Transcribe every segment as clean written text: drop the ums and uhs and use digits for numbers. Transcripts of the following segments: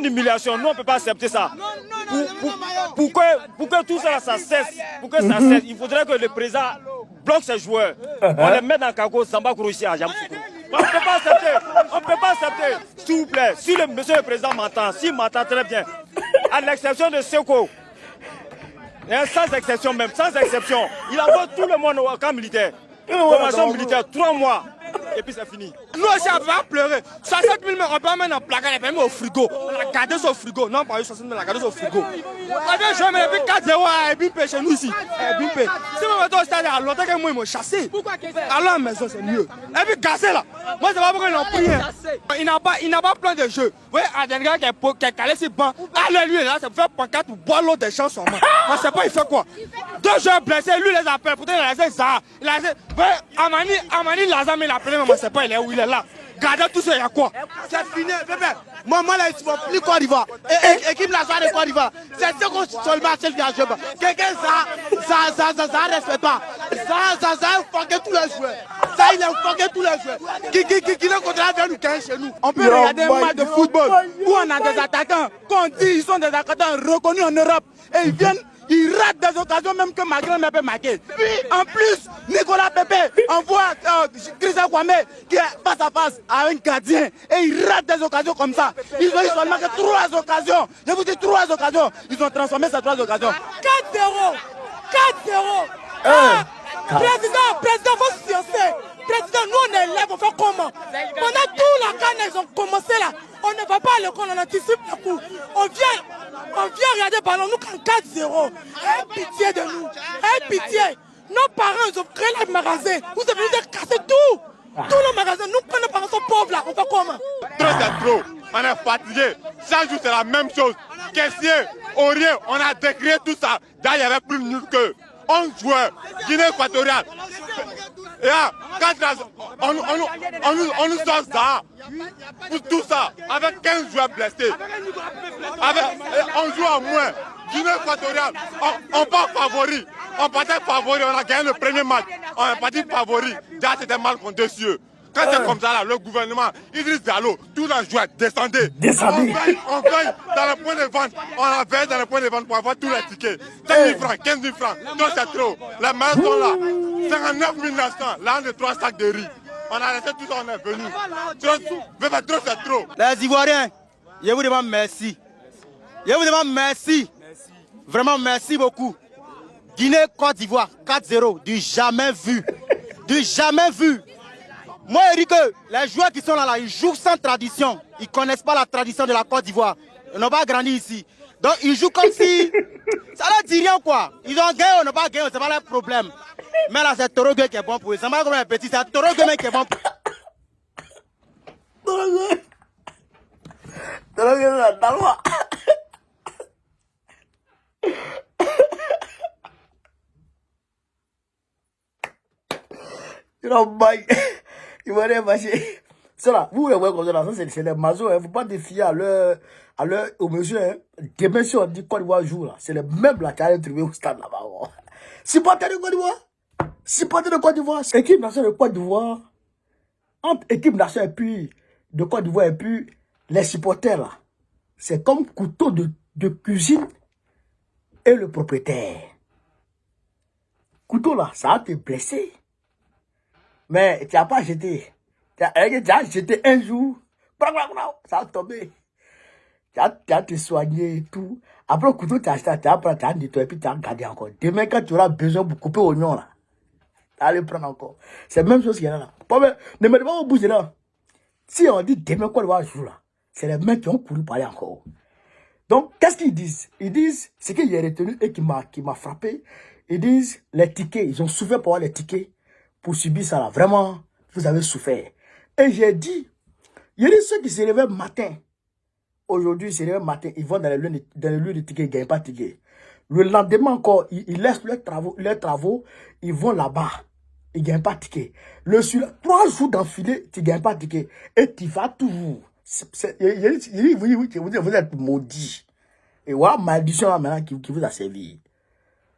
humiliation. Nous, on ne peut pas accepter ça. Pour que tout ça, ça cesse, pour que ça cesse, il faudrait que le président bloque ses joueurs. On les met dans le cargo, Samba Kouroussi à Jamsoukou. On ne peut pas accepter. On ne peut pas accepter. S'il vous plaît, si monsieur le président m'entend, s'il m'entend très bien, à l'exception de Seko, sans exception même, sans exception, il envoie tout le monde au camp militaire. Formation militaire, 3 mois. Et puis c'est fini. Nous aussi, on va pleurer. 60 000, on peut mettre en placard, on peut mettre au frigo. On a gardé son frigo. Non, pas 60 000, on a gardé son frigo. On vient jouer, mais depuis 4-0 à Ebimpe chez nous ici. Ebimpe. Si on va au stade, à longtemps que moi, ils m'ont chassé. Alors, à la maison, c'est mieux. Et puis, gassé là. Moi, c'est pas pourquoi ils n'ont pris rien. Il n'a pas plein de jeux. Vous voyez, Adenga qui est calé sur le banc. Allez, lui, là, c'est pour faire pancarte pour boire l'eau des champs sur moi. On ne sait pas, il fait quoi. 2 joueurs blessés, lui, les appelle. Pourtant, il a laissé ça. Il a laissé. Vous voyez, Amani Lazame, il a appelé, mais on ne sait pas, il est où il est là. Gardez tout ça, il y a quoi? C'est fini, bébé. Moi, là, ils ne plus Côte d'Ivoire. Équipe nationale de Côte d'Ivoire. C'est ce qu'on seulement celle qui a joué. Quelqu'un, ça respecte pas. Ça a foqué tous les joueurs. Ça, il a foqué tous les joueurs. Qui ne contrôle pas nous gagner chez nous. On peut regarder un match de football où on a des attaquants, qu'on dit ils sont des attaquants reconnus en Europe. Et ils viennent. Il rate des occasions même que ma grand-mère peut marquer. Puis en plus, Nicolas Pepe envoie Christian Kwame qui est face à face à un gardien. Et il rate des occasions comme ça. Ils ont eu seulement que 3 occasions. Je vous dis 3 occasions. Ils ont transformé ces 3 occasions. 4-0. 4-0. Président, faut se fiancer. Président, nous on est là, on fait comment? Pendant tout la canne, ils ont commencé là. On ne va pas à l'école, on anticipe le coup. On vient regarder le ballon, nous quand 4-0. Aie pitié de nous. Aie pitié. Nos parents, ils ont créé les magasins. Vous avez venu de casser tout. Tous les magasins. Nous, quand nos parents sont pauvres là, on fait comment? Trop c'est trop. On est fatigué. Chaque jour, c'est la même chose. Caissier, rien. On a décrié tout ça. D'ailleurs, il y avait plus nul que 11 joueurs. Guinée équatoriale. Et là, on nous sort ça. Pour tout ça, avec 15 joueurs blessés. On joue en moins. Guinée équatoriale, on part favori. On partait favori, on a gagné le premier match. On est parti favori. Déjà, c'était mal contre dessus. Quand c'est comme ça, là, le gouvernement, Idriss Diallo, tous les joueurs descendaient. On gagne dans le point de vente. On a veillé dans le point de vente pour avoir tous les tickets. 10 000 francs, 15 000 francs. Donc c'est trop. Les mains sont là. 59 900. Là, on a 3 sacs de riz. On a laissé tout ça, on est venu. Trop, c'est trop. Les Ivoiriens, je vous demande merci. Je vous demande merci. Vraiment merci beaucoup. Guinée, Côte d'Ivoire, 4-0. Du jamais vu. Du jamais vu. Moi, je dis que les joueurs qui sont là, ils jouent sans tradition. Ils ne connaissent pas la tradition de la Côte d'Ivoire. Ils n'ont pas grandi ici. Donc, ils jouent comme si... Ça ne leur dit rien, quoi. Ils ont gagné ou n'ont pas gagné, ce n'est pas leur problème. Mais là, c'est Torogue qui est bon pour eux. C'est pas comme un petit, c'est Torogue qui est bon pour eux. Torogue, dans l'eau. You know, bye. Il va rien fâcher. C'est là, vous voyez comme ça, c'est les mazos, il ne faut pas défier à leur au monsieur. Hein. Demain, si on dit Côte d'Ivoire joue là, c'est les mêmes là qui allaient trouver au stade là-bas. Supporter de Côte d'Ivoire. Supporter de Côte d'Ivoire. Équipe nationale de Côte d'Ivoire. Entre équipe nationale de Côte d'Ivoire et puis les supporters là. C'est comme couteau de cuisine et le propriétaire. Couteau là, ça va te blesser. Mais tu n'as pas jeté. Tu as jeté un jour. Ça va tomber. Tu as te soigné et tout. Après le couteau, tu as acheté, tu as nettoyé et puis tu as gardé encore. Demain, quand tu auras besoin pour couper l'oignon là, tu vas le prendre encore. C'est la même chose qu'il y a là. Ne mettez pas au bout de là. Si on dit demain, quoi, va jouer là, c'est les mecs qui ont couru parler encore. Donc, qu'est-ce qu'ils disent? Ils disent, ce qu'il y a retenu et qui m'a frappé, ils disent les tickets, ils ont souffert pour avoir les tickets. Pour subir ça là, vraiment, vous avez souffert. Et j'ai dit, il y a des ceux qui se réveillent matin. Aujourd'hui, ils se réveillent matin, ils vont dans les lieux de tickets, ils ne gagnent pas de tickets. Le lendemain encore, ils laissent leurs travaux, ils vont là-bas, ils ne gagnent pas de tickets. 3 jours d'affilée, tu ne gagnes pas de tickets. Et tu vas toujours. Vous êtes maudits. Et voilà, malédiction là maintenant qui vous a servi.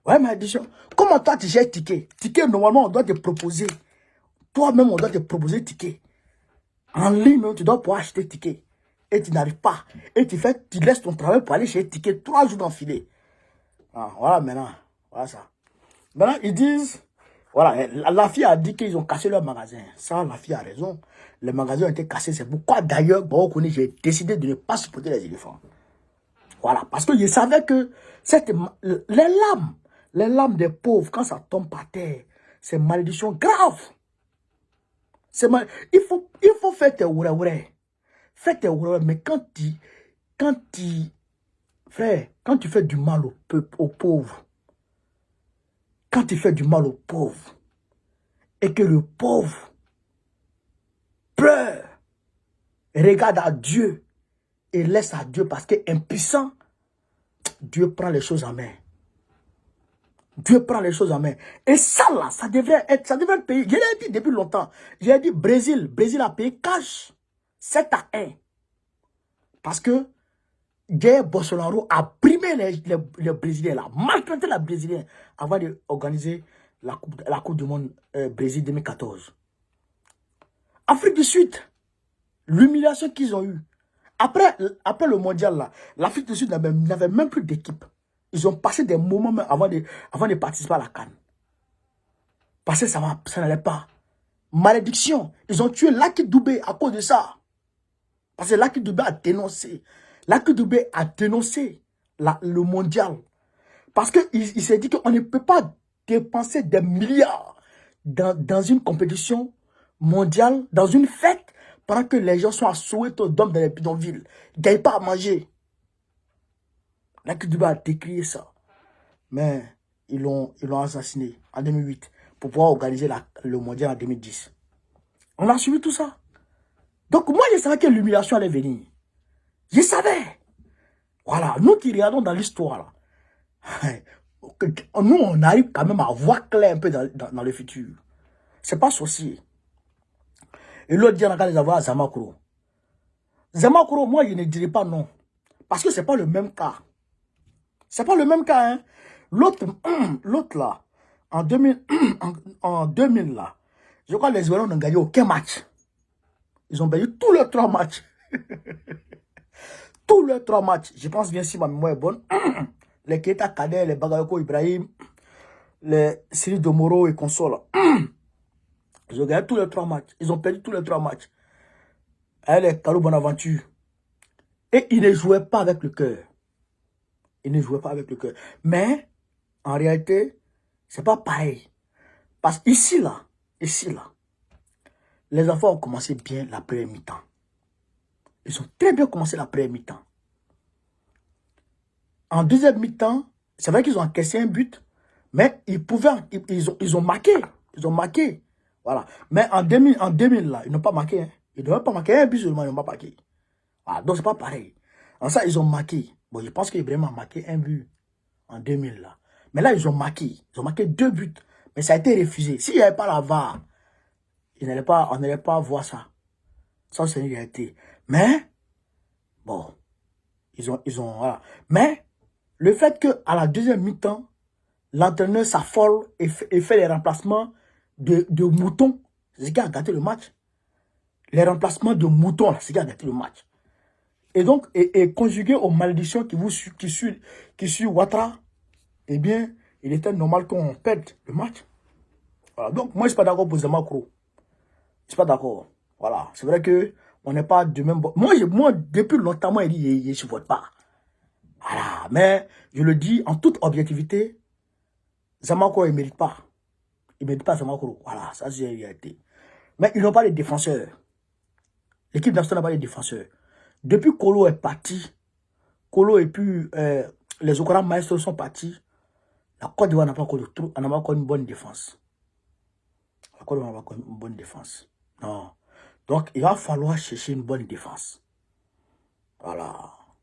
Ouais, malédiction. Comment toi tu gères ticket? Ticket, normalement, on doit te proposer. Toi-même, on doit te proposer ticket. En ligne, tu dois pouvoir acheter ticket. et tu n'arrives pas. Et tu laisses ton travail pour aller chez Ticket 3 jours d'enfilée. Ah, voilà maintenant. Voilà ça. Maintenant, ils disent, voilà, la fille a dit qu'ils ont cassé leur magasin. Ça, la fille a raison. Les magasins ont été cassés. C'est pourquoi, d'ailleurs, bon, j'ai décidé de ne pas supporter les éléphants. Voilà, parce que je savais que les lames des pauvres, quand ça tombe par terre, c'est une malédiction grave. Il faut faire tes ouré. Fais tes ouré, mais quand tu fais du mal aux pauvres, quand tu fais du mal aux pauvres, et que le pauvre pleure, regarde à Dieu, et laisse à Dieu parce qu'impuissant, Dieu prend les choses en main. Dieu prend les choses en main. Et ça là, ça devrait être payé. Je l'ai dit depuis longtemps. J'ai dit Brésil a payé cash 7-1. Parce que Jair Bolsonaro a primé les Brésiliens, là, maltraité les Brésiliens avant d'organiser la coupe du Monde Brésil 2014. Afrique du Sud, l'humiliation qu'ils ont eue. Après le mondial, là, l'Afrique du Sud n'avait même plus d'équipe. Ils ont passé des moments même avant de participer à la CAN. Parce que ça n'allait pas. Malédiction. Ils ont tué Lucky Dubé à cause de ça. Parce que Lucky Dubé a dénoncé. Lucky Dubé a dénoncé le mondial. Parce qu'il s'est dit qu'on ne peut pas dépenser des milliards dans une compétition mondiale, dans une fête, pendant que les gens sont à Soweto, dans les bidonvilles. Ils ne gagnent pas à manger. Lucky Dubé a décrié ça. Mais ils l'ont assassiné en 2008 pour pouvoir organiser le mondial en 2010. On a suivi tout ça. Donc moi, je savais que l'humiliation allait venir. Je savais. Voilà, nous qui regardons dans l'histoire, nous, on arrive quand même à voir clair un peu dans le futur. C'est pas sorcier. Et l'autre dit, on a les avoir à Zamakuro. Zamakuro, moi, je ne dirais pas non. Parce que c'est pas le même cas. C'est pas le même cas, hein. L'autre là, en 2000 là, je crois que les Israéliens n'ont gagné aucun match. Ils ont gagné tous leurs 3 matchs. Tous leurs 3 matchs. Je pense bien si ma mémoire est bonne. Les Keita Kader, les Bagayoko Ibrahim, les Siri Domoro et consorts. Ils ont gagné tous les 3 matchs. Ils ont perdu tous les 3 matchs. Les Kalou Bonaventure. Et ils ne jouaient pas avec le cœur. Ils ne jouaient pas avec le cœur. Mais, en réalité, c'est pas pareil. Parce qu'ici, là, les enfants ont commencé bien la première mi-temps. Ils ont très bien commencé la première mi-temps. En deuxième mi-temps, c'est vrai qu'ils ont encaissé un but, mais ils ont marqué. Ils ont marqué. Voilà. Mais en 2000 là, ils n'ont pas marqué. Hein. Ils ne devaient pas marquer un but seulement, ils n'ont pas marqué. Voilà. Donc, c'est pas pareil. En ça, ils ont marqué. Bon, je pense qu'Ibrahim a marqué un but en 2000 là. Mais là, ils ont marqué. Ils ont marqué 2 buts. Mais ça a été refusé. S'il n'y avait pas la VAR, on n'allait pas voir ça. Ça, c'est une réalité. Mais, bon, ils ont, voilà. Mais, le fait qu'à la deuxième mi-temps, l'entraîneur s'affole et fait les remplacements de moutons, c'est ce qui a gâté le match. Les remplacements de moutons, c'est ce qui a gâté le match. Et donc, et conjugué aux malédictions qui suivent Ouattara, eh bien, il était normal qu'on perde le match. Voilà. Donc, moi, je ne suis pas d'accord pour Zamakuro. Je ne suis pas d'accord. Voilà. C'est vrai que on n'est pas du même... Moi, depuis longtemps, moi, il dit, je ne supporte pas. Voilà. Mais, je le dis en toute objectivité, Zamakuro, il ne mérite pas. Il ne mérite pas Zamakuro. Voilà. Ça, c'est la réalité. Mais ils n'ont pas les défenseurs. L'équipe nationale n'a pas les défenseurs. Depuis Kolo est parti, Kolo et puis les Okara Maestros sont partis, la Côte d'Ivoire n'a pas encore une bonne défense. La Côte d'Ivoire n'a pas encore une bonne défense. Non. Donc, il va falloir chercher une bonne défense. Voilà.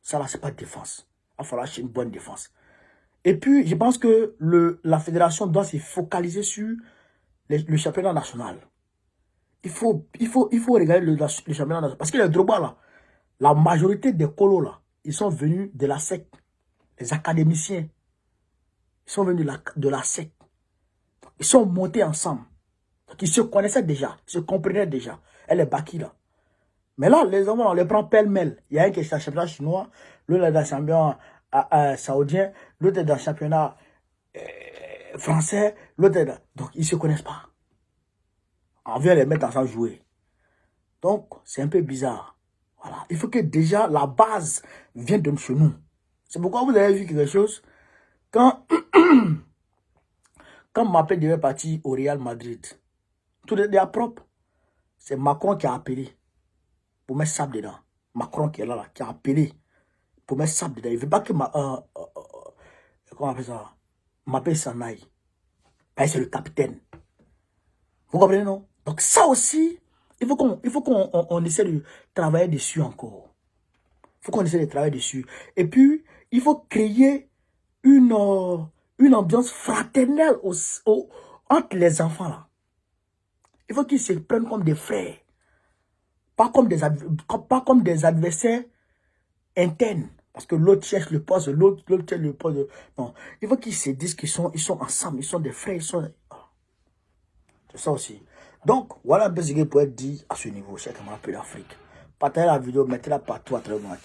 Ça là, c'est pas de défense. Il va falloir chercher une bonne défense. Et puis, je pense que la fédération doit se focaliser sur le championnat national. Il faut regarder le championnat national. Parce que les Drogba là, la majorité des colos là, ils sont venus de la secte. Les académiciens, ils sont venus de la secte. Ils sont montés ensemble. Donc, ils se connaissaient déjà, ils se comprenaient déjà. Elle est Baki là. Mais là, les hommes, on les prend pêle-mêle. Il y a un qui est dans le championnat chinois, l'autre est dans le championnat saoudien, l'autre est dans le championnat français, l'autre est dans... Donc, ils ne se connaissent pas. On vient les mettre ensemble jouer. Donc, c'est un peu bizarre. Voilà. Il faut que déjà la base vienne de chez nous. C'est pourquoi vous avez vu quelque chose. Quand Mbappé devait partir au Real Madrid, tout est déjà propre. C'est Macron qui a appelé pour mettre sable dedans. Macron qui est là, qui a appelé pour mettre sable dedans. Il ne veut pas que comment on appelle ça? Mbappé s'en aille. Parce que c'est le capitaine. Vous comprenez, non? Donc ça aussi, il faut qu'on essaie de travailler dessus encore. Il faut qu'on essaie de travailler dessus. Et puis, il faut créer une ambiance fraternelle entre les enfants là. Il faut qu'ils se prennent comme des frères. Pas comme des adversaires internes. Parce que l'autre cherche le poste, l'autre cherche le poste. Non. Il faut qu'ils se disent qu'ils sont ensemble, ils sont des frères, c'est ça aussi. Donc, voilà un peu ce que je pourrais dire à ce niveau, chers camarades de l'Afrique. Partagez la vidéo, mettez-la partout à travers le monde.